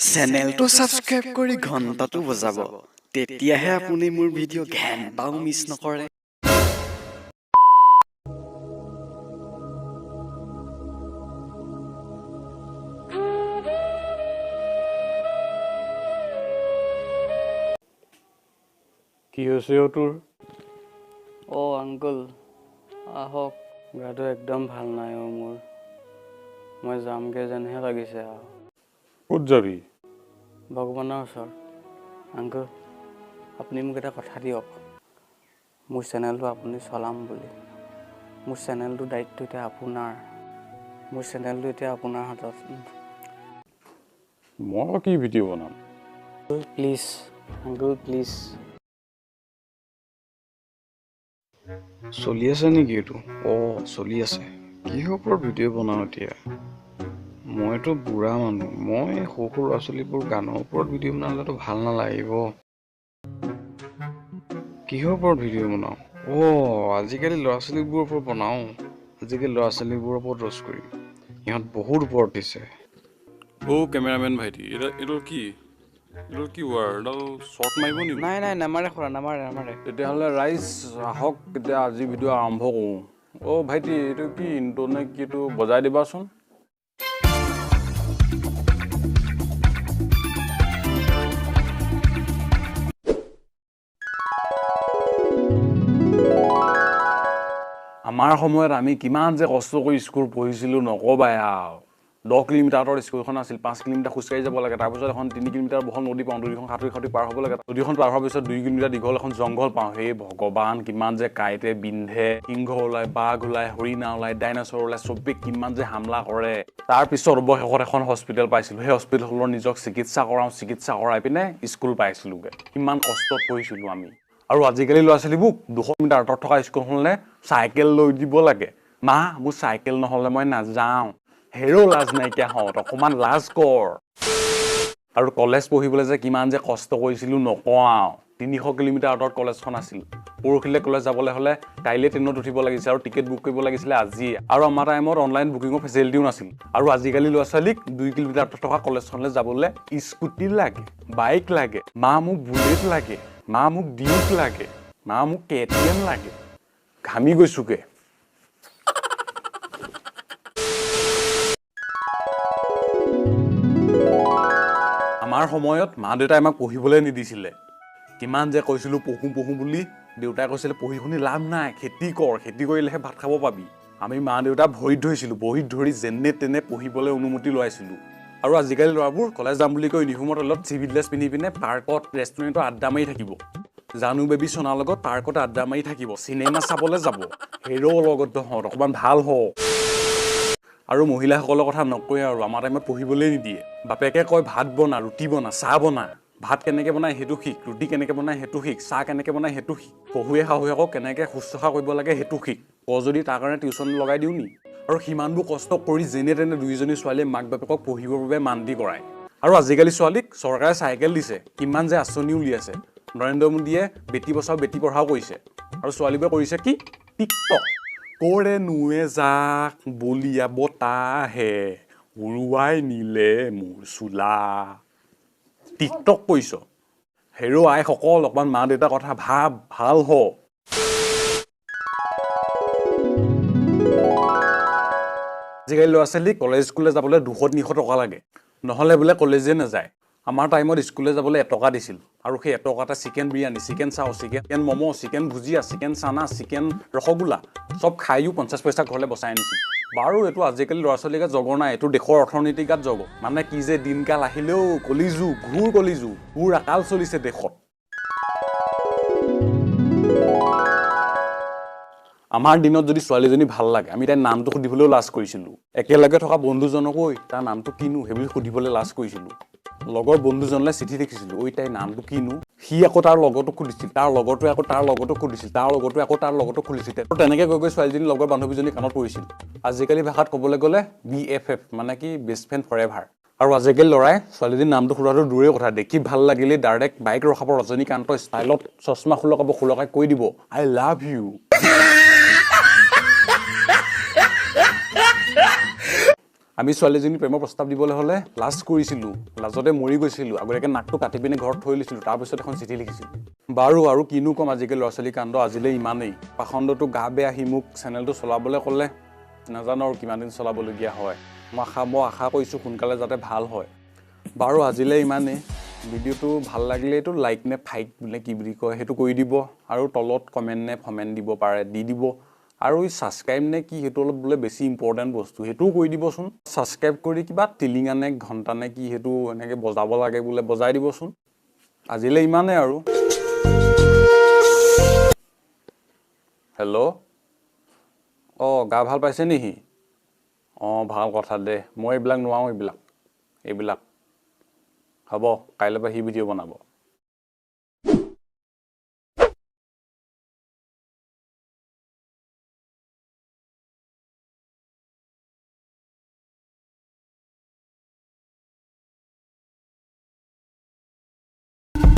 চেনেলটো সাবস্ক্ৰাইব কৰি ঘণ্টাটো বজাব তেতিয়াহে আপুনি মোৰ ভিডিঅ' ঘেণ্টাও মিছ নকৰে কি হৈছে তোৰ আংকুল আহক গাটো একদম ভাল নাই মোৰ মই যামগে যেনহে লাগিছে ক'ত যাবি ভগৱানৰ ওচৰত আংকুল আপুনি মোক এটা কথা দিয়ক মোৰ চেনেলটো আপুনি চলাম বুলি মোৰ চেনেলটো দায়িত্ব এতিয়া আপোনাৰ মোৰ চেনেলটো এতিয়া আপোনাৰ হাতত মই কি ভিডিঅ' বনাম প্লিজ আংকুল প্লিজ চলি আছে নেকি এইটো চলি আছে কিহৰ ওপৰত ভিডিঅ' বনাওঁ এতিয়া মইতো বুঢ়া মানুহ মই সৰু ল'ৰা ছোৱালীবোৰ গানৰ ওপৰত ভিডিঅ' বনালেতো ভাল নালাগিব কিহৰ ওপৰত ভিডিঅ' বনাওঁ আজিকালি ল'ৰা ছোৱালীবোৰৰ ওপৰত বনাওঁ আজিকালি ল'ৰা ছোৱালীবোৰৰ ওপৰত ৰ'ষ্ট কৰিম সিহঁত বহুত ওপৰত দিছে কেমেৰামেন ভাইটি এইটো কি এডাল শ্বৰ্ট মাৰিব নেকি নাই নামাৰে খুৰা নামাৰে তেতিয়াহ'লে ৰাইজ আহক এতিয়া আজি ভিডিঅ' আৰম্ভ কৰোঁ ভাইটি এইটো কি ইণ্টো নে কি এইটো বজাই দিবাচোন আমাৰ সময়ত আমি কিমান যে কষ্ট কৰি স্কুল পঢ়িছিলোঁ নক'বাই আৰু 10 কিলোমিটাৰৰ স্কুলখন আছিল 5 কিলোমিটাৰ খোজকাঢ়ি যাব লাগে তাৰপিছত এখন 3 কিলোমিটাৰ বহল নদী পাওঁ নদীখন সাঁতুৰি পাৰ হ'ব লাগে নদীখন পাৰ হোৱাৰ পিছত 2 কিলোমিটাৰ দীঘল এখন জংঘল পাওঁ সেই ভগৱান কিমান যে কাঁইটে বিন্ধে সিংহ ওলায় বাঘ ওলায় হৰিণা ওলায় ডাইনাছৰ ওলায় চবেই কিমান যে হামলা কৰে তাৰপিছত অৱশেষত এখন হস্পিটেল পাইছিলোঁ সেই হস্পিটেলখনৰ নিজক চিকিৎসা কৰাই পিনে স্কুল পাইছিলোঁগৈ কিমান কষ্টত পঢ়িছিলোঁ আমি আৰু আজিকালি ল'ৰা ছোৱালীবোৰ 200 মিটাৰ আঁতৰত থকা স্কুলখনলৈ চাইকেল লৈ দিব লাগে মা মোৰ চাইকেল নহ'লে মই নাযাওঁ হেৰো লাজ নাইকিয়া হওঁ অকণমান লাজ কৰ আৰু কলেজ পঢ়িবলৈ যে কিমান যে কষ্ট কৰিছিলোঁ নকওঁ 300 কিলোমিটাৰ আঁতৰত কলেজখন আছিল পৰহিলৈ কলেজ যাবলৈ হ'লে কাইলৈ ট্ৰেইনত উঠিব লাগিছিল আৰু টিকেট বুক কৰিব লাগিছিলে আজি আৰু আমাৰ টাইমত অনলাইন বুকিঙৰ ফেচিলিটিও নাছিল আৰু আজিকালি ল'ৰা ছোৱালীক 2 কিলোমিটাৰ আঁতৰত থকা কলেজখনলৈ যাবলৈ স্কুটি লাগে বাইক লাগে মা মোক বুলেট লাগে মা মোক ডিউক লাগে মা মোক KTM লাগে ঘামি গৈছোগে আমাৰ সময়ত মা দেউতাই আমাক পঢ়িবলৈ নিদিছিলে কিমান যে কৈছিলোঁ পঢ়ো বুলি দেউতাই কৈছিলে পঢ়ি শুনি লাভ নাই খেতি কৰিলেহে ভাত খাব পাবি আমি মা দেউতা ভৰিত ধৰি যেনে তেনে পঢ়িবলৈ অনুমতি লোৱাইছিলোঁ আৰু আজিকালি ল'ৰাবোৰ কলেজ যাম বুলি কৈ ইউনিফৰ্মৰ তলত চিভিল ড্ৰেছ পিন্ধি পিনে পাৰ্কত ৰেষ্টুৰেণ্টত আড্ডা মাৰি থাকিব জানু বেবী সোণাৰ লগত পাৰ্কত আড্ডা মাৰি থাকিব চিনেমা চাবলৈ যাব হেৰো লগত হওঁ অকণমান ভাল হওঁ আৰু মহিলাসকলৰ কথা নকয় আৰু আমাৰ টাইমত পঢ়িবলৈ নিদিয়ে বাপেকে কয় ভাত বনা ৰুটি বনা চাহ বনা ভাত কেনেকৈ বনায় সেইটো শিক ৰুটি কেনেকৈ বনায় সেইটো শিক চাহ কেনেকৈ বনায় সেইটো শিক শাহুৱেকক কেনেকৈ শুশ্ৰূষা কৰিব লাগে সেইটো শিক যদি তাৰ কাৰণে টিউশ্যন লগাই দিওঁ নি আৰু সিমানবোৰ কষ্ট কৰি যেনে তেনে দুইজনী ছোৱালীয়ে মাক বাপেকক পঢ়িবৰ বাবে মান্তি কৰায় আৰু আজিকালি ছোৱালীক চৰকাৰে চাইকেল দিছে কিমান যে আঁচনি উলিয়াইছে নৰেন্দ্ৰ মোদীয়ে বেটি বচাও বেটি পঢ়াও কৰিছে আৰু ছোৱালীবোৰে কৰিছে কি টিকটক কৰে নুৱে যাক বলিয়া বতাহে উৰুৱাই নিলে মোৰ চোলা টিকটক কৰিছ হেৰো আইসকল অকণমান মা দেউতাৰ কথা ভাব ভাল হ আজিকালি ল'ৰা ছোৱালী কলেজ স্কুললৈ যাবলৈ 200-300 টকা লাগে নহ'লে বোলে কলেজে নাযায় আমাৰ টাইমত স্কুললৈ যাবলৈ 1 টকা দিছিল আৰু সেই 1 টকাতে চিকেন বিৰিয়ানী চিকেন চাও চিকেন ম'ম' চিকেন ভুজিয়া চিকেন চানা চিকেন ৰসগোল্লা চব খায়ো 50 পইচা ঘৰলৈ বচাই আনিছিল বাৰু এইটো আজিকালি ল'ৰা ছোৱালীৰ গাত জগৰ নাই এইটো দেশৰ অৰ্থনীতিৰ গাত জগ মানে কি যে দিনকাল আহিলেও কলিযুগ ঘূৰ আকাল চলিছে দেশত আমাৰ দিনত যদি ছোৱালীজনী ভাল লাগে আমি তাইৰ নামটো সুধিবলৈও লাজ কৰিছিলোঁ একেলগে থকা বন্ধুজনকো তাৰ নামটো কিনো সেইবুলি সুধিবলৈ লাজ কৰিছিলোঁ লগৰ বন্ধুজনলৈ চিঠি লিখিছিলোঁ তাইৰ নামটো কিনো সি আকৌ তাৰ লগতো সুধিছিল তাৰ লগৰটোৱে আকৌ তাৰ লগতো সুধিছিল তাৰ লগৰটোৱে আকৌ তাৰ লগতো খুলিছিল তেনেকৈ গৈ ছোৱালীজনী লগৰ বান্ধৱীজনী কাণত পৰিছিল আজিকালি ভাষাত ক'বলৈ গ'লে BFF মানে কি বেষ্ট ফ্ৰেণ্ড ফৰএভাৰ আৰু আজিকালি ল'ৰাই ছোৱালীজনীৰ নামটো সোধাটো দূৰেই কথা দেখি ভাল লাগিলে ডাইৰেক্ট বাইক ৰখাব ৰজনীকান্ত ষ্টাইলত চশমা খুলকাই কৈ দিব I love you আমি ছোৱালীজনী প্ৰেমৰ প্ৰস্তাৱ দিবলৈ হ'লে লাজ কৰিছিলোঁ, লাজতে মৰি গৈছিলোঁ, আগতীয়াকৈ নাকটো কাটি পিনে ঘৰত থৈ লৈছিলোঁ, তাৰপিছত এখন চিঠি লিখিছিলোঁ। বাৰু আৰু কিনো ক'ম, আজিকালি ল'ৰা ছোৱালী কাণ্ড আজিলৈ ইমানেই। পাখণ্ডটো গা বেয়া সি মোক চেনেলটো চলাবলৈ ক'লে, নাজানো আৰু কিমান দিন চলাবলগীয়া হয়। মই আশা কৰিছোঁ সোনকালে যাতে ভাল হয়। বাৰু আজিলৈ ইমানেই। ভিডিঅ'টো ভাল লাগিলে এইটো লাইক নে ফাইক বোলে কি বুলি কয় সেইটো কৰি দিব, আৰু তলত কমেণ্ট নে ফমেণ্ট দিব পাৰে দি দিব, আৰু এই ছাবস্ক্ৰাইব নে কি সেইটো অলপ বোলে বেছি ইম্পৰ্টেণ্ট বস্তু, সেইটোও কৰি দিবচোন। ছাবস্ক্ৰাইব কৰি কিবা টিলিঙা নে ঘণ্টা নে কি সেইটো এনেকৈ বজাব লাগে বোলে বজাই দিবচোন। আজিলৈ ইমানেই আৰু। হেল্ল', অঁ গা ভাল পাইছে নেকি? অঁ ভাল কথা দে, মই এইবিলাক নোৱাৰোঁ, এইবিলাক হ'ব, কাইলৈৰ পৰা সি ভিডিঅ' বনাব।